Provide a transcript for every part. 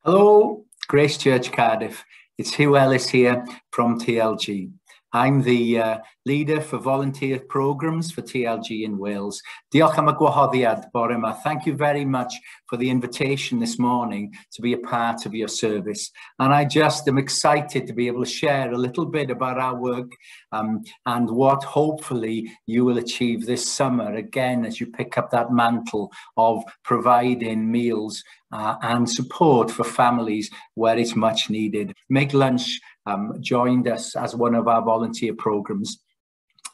Hello, Grace Church Cardiff. It's Hugh Ellis here from TLG. I'm the leader for volunteer programmes for TLG in Wales. Diolch am y gwahoddiad bore yma. Thank you very much for the invitation this morning to be a part of your service. And I just am excited to be able to share a little bit about our work and what hopefully you will achieve this summer, again, as you pick up that mantle of providing meals and support for families where it's much needed. Make Lunch joined us as one of our volunteer programs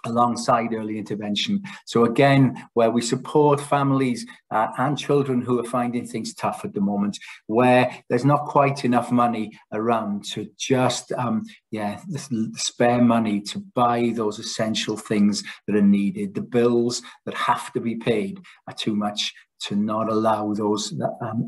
alongside early intervention. So again, where we support families and children who are finding things tough at the moment, where there's not quite enough money around to just, spare money to buy those essential things that are needed. The bills that have to be paid are too much to not allow those.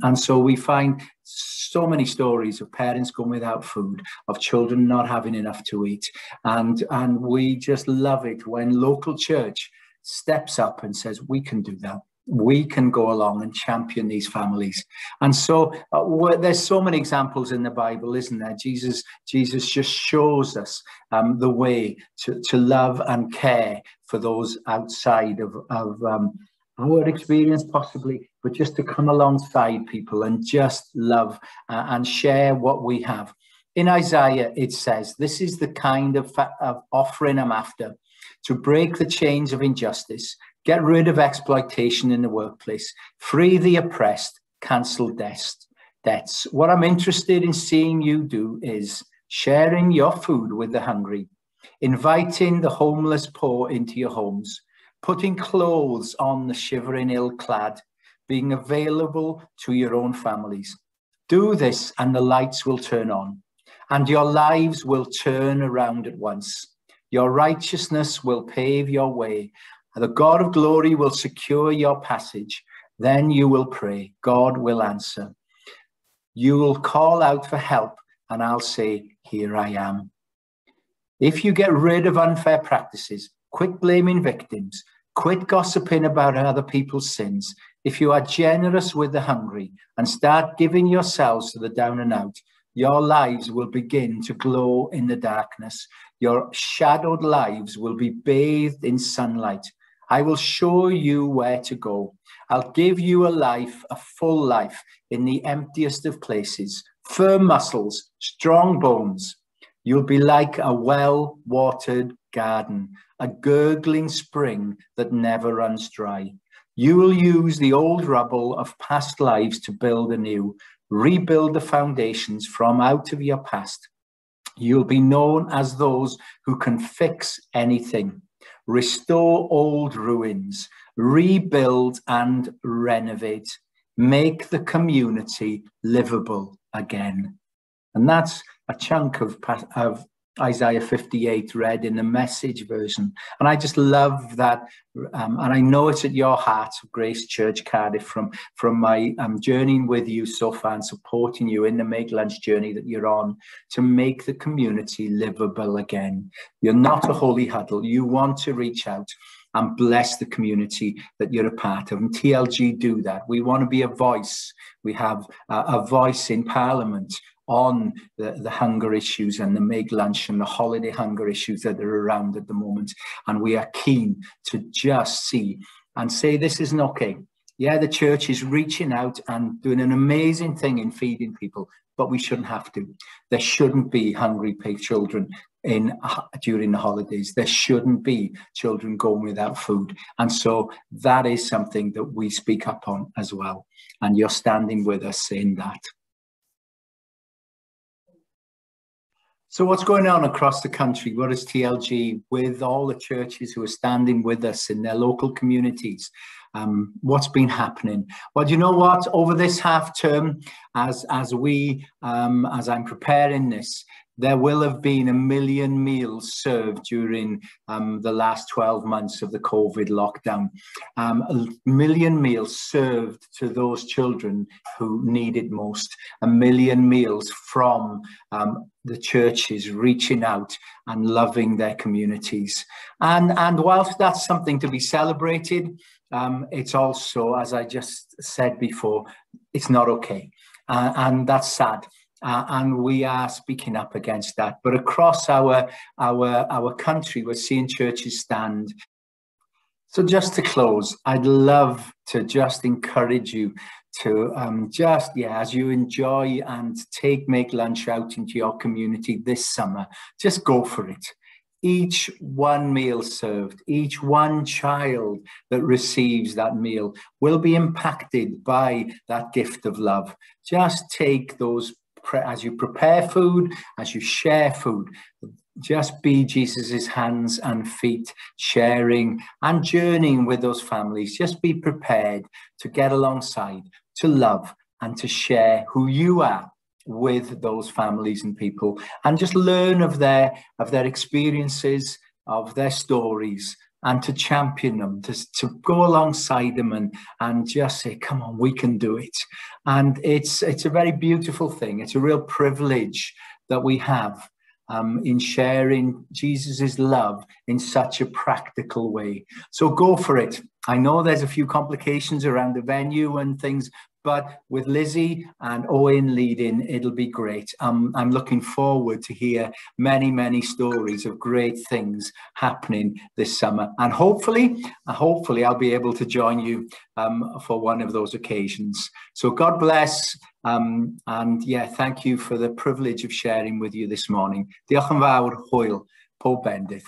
And so we find so many stories of parents going without food, of children not having enough to eat. And we just love it when local church steps up and says, we can do that. We can go along and champion these families. And so there's so many examples in the Bible, isn't there? Jesus just shows us the way to love and care for those outside of our experience possibly, but just to come alongside people and just love and share what we have. In Isaiah, it says, this is the kind of offering I'm after, to break the chains of injustice, get rid of exploitation in the workplace, free the oppressed, cancel debts. What I'm interested in seeing you do is sharing your food with the hungry, inviting the homeless poor into your homes, putting clothes on the shivering ill-clad, being available to your own families. Do this and the lights will turn on, and your lives will turn around at once. Your righteousness will pave your way. The God of glory will secure your passage. Then you will pray. God will answer. You will call out for help, and I'll say, here I am. If you get rid of unfair practices, quit blaming victims, quit gossiping about other people's sins, if you are generous with the hungry and start giving yourselves to the down and out, your lives will begin to glow in the darkness. Your shadowed lives will be bathed in sunlight. I will show you where to go. I'll give you a life, a full life in the emptiest of places, firm muscles, strong bones. You'll be like a well-watered garden, a gurgling spring that never runs dry. You will use the old rubble of past lives to build anew, rebuild the foundations from out of your past. You'll be known as those who can fix anything, restore old ruins, rebuild and renovate, make the community livable again. And that's a chunk of Isaiah 58 read in the Message version. And I just love that. And I know it's at your heart, Grace Church Cardiff, from my journeying with you so far and supporting you in the Make Lunch journey that you're on to make the community livable again. You're not a holy huddle. You want to reach out and bless the community that you're a part of. And TLG do that. We want to be a voice. We have a voice in Parliament on the hunger issues and the Make Lunch and the holiday hunger issues that are around at the moment. And we are keen to just see and say this isn't okay. Yeah, the church is reaching out and doing an amazing thing in feeding people, but we shouldn't have to. There shouldn't be hungry children during the holidays. There shouldn't be children going without food. And so that is something that we speak up on as well. And you're standing with us in that. So what's going on across the country? What is TLG with all the churches who are standing with us in their local communities? What's been happening? Well, do you know what? Over this half term, as I'm preparing this, there will have been 1 million meals served during the last 12 months of the COVID lockdown. 1 million meals served to those children who need it most. 1 million meals from the churches reaching out and loving their communities. And whilst that's something to be celebrated, it's also, as I just said before, it's not okay. and that's sad. And we are speaking up against that. But across our country, we're seeing churches stand. So just to close, I'd love to just encourage you to as you enjoy and make lunch out into your community this summer, just go for it. Each one meal served, each one child that receives that meal will be impacted by that gift of love. Just take those, as you prepare food, as you share food, just be Jesus's hands and feet, sharing and journeying with those families. Just be prepared to get alongside, to love and to share who you are with those families and people, and just learn of their experiences, of their stories, and to champion them, to go alongside them and just say, come on, we can do it. And it's a very beautiful thing. It's a real privilege that we have in sharing Jesus's love in such a practical way. So go for it. I know there's a few complications around the venue and things, but with Lizzie and Owen leading, it'll be great. I'm looking forward to hear many, many stories of great things happening this summer. And hopefully I'll be able to join you for one of those occasions. So God bless. And yeah, thank you for the privilege of sharing with you this morning. Diolch yn fawr, hwyl, pob bendith.